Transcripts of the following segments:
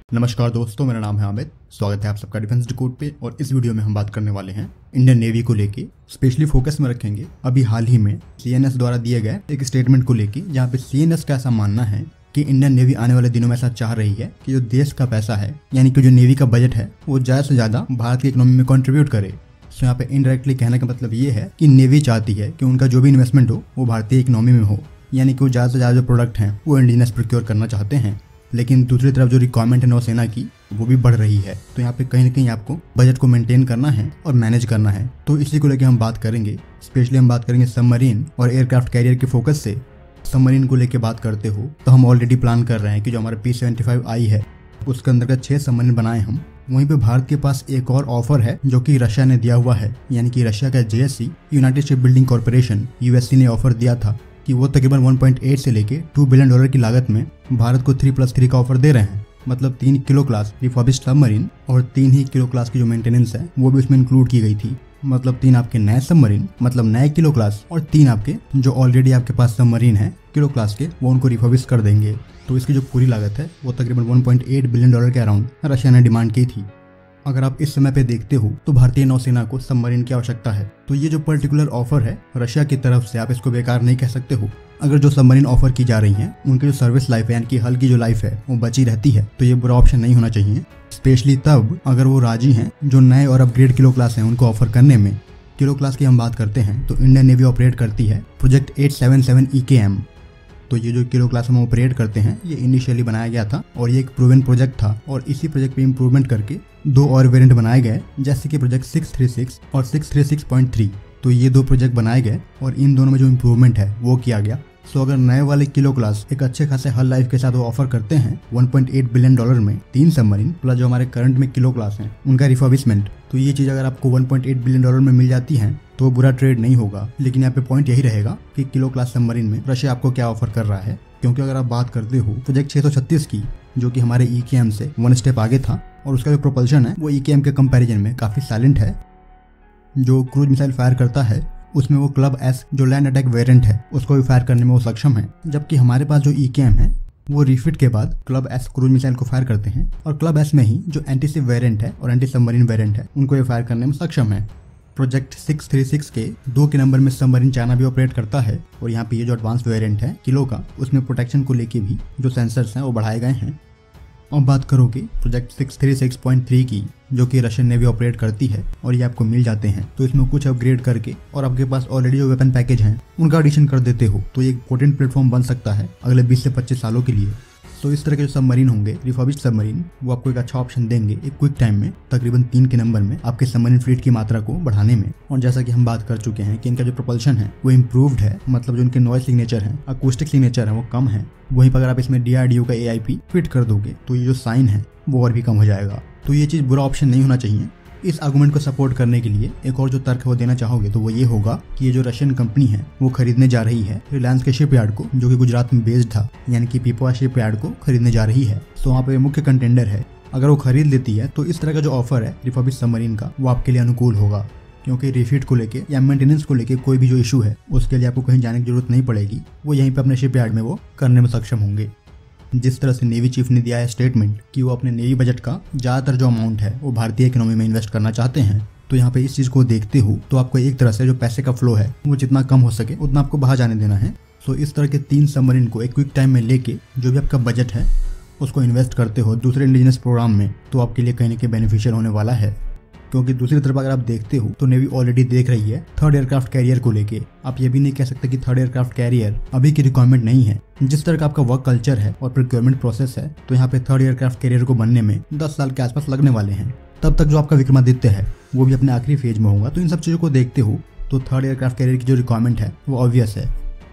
नमस्कार दोस्तों, मेरा नाम है अमित। स्वागत है आप सबका डिफेंस डिकोड पे। और इस वीडियो में हम बात करने वाले हैं इंडियन नेवी को लेके। स्पेशली फोकस में रखेंगे अभी हाल ही में सीएनएस द्वारा दिए गए एक स्टेटमेंट को लेके, जहाँ पे सीएनएस का ऐसा मानना है कि इंडियन नेवी आने वाले दिनों में ऐसा चाह रही है कि जो देश का पैसा है, यानी कि जो नेवी का बजट है, वो ज्यादा से ज्यादा भारत की इकोनॉमी में कंट्रीब्यूट करे। तो यहाँ पे इनडायरेक्टली कहने का मतलब ये है कि नेवी चाहती है कि उनका जो भी इन्वेस्टमेंट हो वो भारतीय इकोनॉमी में हो, यानी कि वो ज्यादा से ज्यादा जो प्रोडक्ट हैं वो इंडिजिनस प्रोक्योर करना चाहते हैं। लेकिन दूसरी तरफ जो रिक्वायरमेंट है नौसेना की, वो भी बढ़ रही है। तो यहाँ पे कहीं ना कहीं आपको बजट को मेंटेन करना है और मैनेज करना है। तो इसी को लेकर हम बात करेंगे। स्पेशली हम बात करेंगे सबमरीन और एयरक्राफ्ट कैरियर के फोकस से। सबमरीन को लेकर बात करते हो तो हम ऑलरेडी प्लान कर रहे हैं कि जो हमारा P-75I है उसके अंतर्गत 6 सबमरीन बनाए हम। वहीं पे भारत के पास एक और ऑफर है जो कि रशिया ने दिया हुआ है, यानी कि रशिया का JSC United ship building corporation USC ने ऑफर दिया था कि वो तकरीबन 1.8 से लेके $2 बिलियन की लागत में भारत को 3+3 का ऑफर दे रहे हैं। मतलब 3 किलो क्लास रिफर्बिश्ड सबमरीन और 3 ही किलो क्लास की जो मेंटेनेंस है वो भी उसमें इंक्लूड की गई थी। मतलब 3 आपके नए सबमरीन, मतलब नए किलो क्लास, और 3 आपके जो ऑलरेडी आपके पास सबमरीन है किलो क्लास के, वो उनको रिफर्बिश कर देंगे। तो इसकी जो पूरी लागत है वो तकरीबन $1.8 बिलियन के अराउंड रशिया ने डिमांड की थी। अगर आप इस समय पे देखते हो तो भारतीय नौसेना को सबमरीन की आवश्यकता है। तो ये जो पर्टिकुलर ऑफर है रशिया की तरफ से, आप इसको बेकार नहीं कह सकते हो। अगर जो सबमरीन ऑफर की जा रही हैं उनकी जो सर्विस लाइफ है, यानी कि हल की जो लाइफ है, वो बची रहती है, तो ये बुरा ऑप्शन नहीं होना चाहिए। स्पेशली तब अगर वो राजी हैं जो नए और अपग्रेड किलो क्लास हैं उनको ऑफर करने में। किलो क्लास की हम बात करते हैं तो इंडियन नेवी ऑपरेट करती है प्रोजेक्ट 877 EKM। तो ये जो किलो क्लास हम ऑपरेट करते हैं ये इनिशियली बनाया गया था और ये एक प्रूवन प्रोजेक्ट था। और इसी प्रोजेक्ट पे इम्प्रूवमेंट करके 2 और वेरिएंट बनाए गए, जैसे कि प्रोजेक्ट 636 और 636.3। तो ये 2 प्रोजेक्ट बनाए गए और इन दोनों में जो इम्प्रूवमेंट है वो किया गया। सो अगर नए वाले किलो क्लास एक अच्छे खासे हल लाइफ के साथ वो ऑफर करते हैं $1.8 बिलियन में 3 सबमरीन प्लस जो हमारे करंट में किलो क्लास हैं उनका रिफर्बिशमेंट, तो ये चीज अगर आपको $1.8 बिलियन में मिल जाती है तो बुरा ट्रेड नहीं होगा। लेकिन यहाँ पे पॉइंट यही रहेगा कि किलो क्लास सबमरीन में रशिया आपको क्या ऑफर कर रहा है। क्योंकि अगर आप बात करते हो प्रोजेक्ट 636 की, जो कि हमारे EKM से 1 स्टेप आगे था, और उसका जो प्रोपल्शन है वो EKM के कंपैरिजन में काफी साइलेंट है। जो क्रूज मिसाइल फायर करता है उसमें वो क्लब S जो लैंड अटैक वेरिएंट है उसको भी फायर करने में वो सक्षम है। जबकि हमारे पास जो EKM है वो रिफिट के बाद क्लब S क्रूज मिसाइल को फायर करते हैं, और क्लब S में ही जो एंटी शिप वेरिएंट है और एंटी सबमरीन वेरिएंट है उनको ये फायर करने में सक्षम है। प्रोजेक्ट 636 के 2 के नंबर में सबमरीन चाइना भी ऑपरेट करता है। और यहाँ पे ये जो एडवांस वेरिएंट है किलो का, उसमें प्रोटेक्शन को लेके भी जो सेंसर्स हैं वो बढ़ाए गए हैं। अब बात करोगे प्रोजेक्ट 636.3 की, जो कि रशियन नेवी ऑपरेट करती है, और ये आपको मिल जाते हैं। तो इसमें कुछ अपग्रेड करके और आपके पास ऑलरेडी जो वेपन पैकेज हैं उनका एडिशन कर देते हो तो ये एक पोटेंट प्लेटफॉर्म बन सकता है अगले 20 से 25 सालों के लिए। तो इस तरह के जो सबमरीन होंगे रिफर्बिश्ड सबमरीन, वो आपको एक अच्छा ऑप्शन देंगे एक क्विक टाइम में, तकरीबन 3 के नंबर में आपके सबमरीन फ्लीट की मात्रा को बढ़ाने में। और जैसा कि हम बात कर चुके हैं कि इनका जो प्रोपल्शन है वो इम्प्रूव्ड है, मतलब जो इनके नॉइज सिग्नेचर है, अकूस्टिक सिग्नेचर है, वो कम है। वहीं पर अगर आप इसमें DRDO का AIP फिट कर दोगे तो ये जो साइन है वो और भी कम हो जाएगा। तो ये चीज़ बुरा ऑप्शन नहीं होना चाहिए। इस आर्गुमेंट को सपोर्ट करने के लिए एक और जो तर्क है वो देना चाहोगे तो वो ये होगा कि ये जो रशियन कंपनी है वो खरीदने जा रही है रिलायंस के शिपयार्ड को, जो कि गुजरात में बेस्ड था, यानी कि पीपवा शिपयार्ड को खरीदने जा रही है। तो वहाँ पे मुख्य कंटेंडर है। अगर वो खरीद लेती है तो इस तरह का जो ऑफर है रिफर्बिश्ड सबमरीन का वो आपके लिए अनुकूल होगा, क्योंकि रिफिट को लेके या मेंटेनेंस को लेके कोई भी जो इशू है उसके लिए आपको कहीं जाने की जरूरत नहीं पड़ेगी। वो यहीं पे अपने शिपयार्ड में वो करने में सक्षम होंगे। जिस तरह से नेवी चीफ ने दिया है स्टेटमेंट कि वो अपने नेवी बजट का ज्यादातर जो अमाउंट है वो भारतीय इकोनॉमी में इन्वेस्ट करना चाहते हैं, तो यहाँ पे इस चीज को देखते हो तो आपको एक तरह से जो पैसे का फ्लो है वो जितना कम हो सके उतना आपको बाहर जाने देना है। सो इस तरह के 3 सबमरीन को एक क्विक टाइम में लेके जो भी आपका बजट है उसको इन्वेस्ट करते हो दूसरे इंडिजिनस प्रोग्राम में, तो आपके लिए कहीं ना कहीं बेनिफिशियल होने वाला है। क्योंकि दूसरी तरफ अगर आप देखते हो तो नेवी ऑलरेडी देख रही है 3rd एयरक्राफ्ट कैरियर को लेके। आप ये भी नहीं कह सकते कि 3rd एयरक्राफ्ट कैरियर अभी की रिक्वायरमेंट नहीं है। जिस तरह का आपका वर्क कल्चर है और प्रोक्योरमेंट प्रोसेस है, तो यहाँ पे 3rd एयरक्राफ्ट कैरियर को बनने में 10 साल के आसपास लगने वाले हैं। तब तक जो आपका विक्रमादित्य है वो भी अपने आखिरी फेज में होगा। तो इन सब चीजों को देखते हो तो 3rd एयरक्राफ्ट कैरियर की जो रिक्वायरमेंट है वो ऑब्वियस है,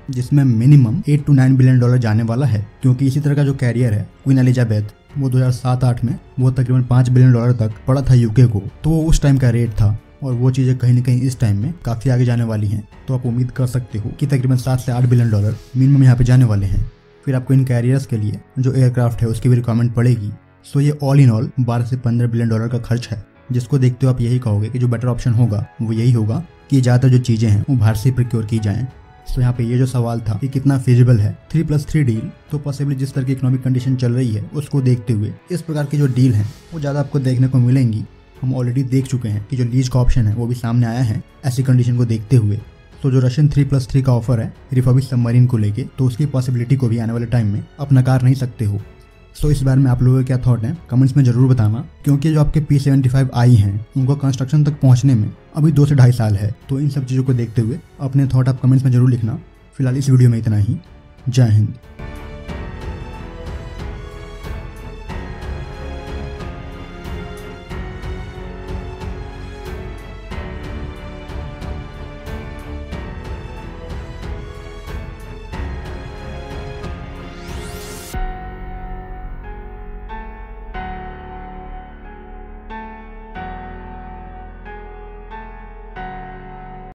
जिसमें मिनिमम $8 to 9 बिलियन जाने वाला है। क्योंकि इसी तरह का जो कैरियर है क्वीन एलिजाबेथ, वो 2007-8 में वो तकरीबन $5 बिलियन तक पड़ा था यूके को। तो वो उस टाइम का रेट था, और वो चीज़ें कहीं ना कहीं इस टाइम में काफ़ी आगे जाने वाली हैं। तो आप उम्मीद कर सकते हो कि तकरीबन $7 से 8 बिलियन मिनिमम यहाँ पे जाने वाले हैं। फिर आपको इन कैरियर्स के लिए जो एयरक्राफ्ट है उसकी भी रिक्वायरमेंट पड़ेगी। सो ये ऑल इन ऑल $12 से 15 बिलियन का खर्च है, जिसको देखते हो आप यही कहोगे कि जो बेटर ऑप्शन होगा वो यही होगा कि ज़्यादातर जो चीज़ें हैं वो बाहर से प्रोक्योर की जाएँ। तो यहाँ पे ये जो सवाल था कि कितना फिजिबल है 3+3 डील, तो पॉसिबली जिस तरह की इकोनॉमिक कंडीशन चल रही है उसको देखते हुए इस प्रकार की जो डील है वो ज़्यादा आपको देखने को मिलेंगी। हम ऑलरेडी देख चुके हैं कि जो लीज का ऑप्शन है वो भी सामने आया है ऐसी कंडीशन को देखते हुए। तो जो रशियन 3+3 का ऑफर है रिफर्बिश्ड सबमरीन को लेके, तो उसकी पॉसिबिलिटी को भी आने वाले टाइम में आप नकार नहीं सकते हो। सो इस बारे में आप लोगों के क्या थॉट हैं कमेंट्स में जरूर बताना, क्योंकि जो आपके P-75I हैं उनको कंस्ट्रक्शन तक पहुंचने में अभी 2 से 2.5 साल है। तो इन सब चीज़ों को देखते हुए अपने थॉट आप कमेंट्स में जरूर लिखना। फिलहाल इस वीडियो में इतना ही। जय हिंद।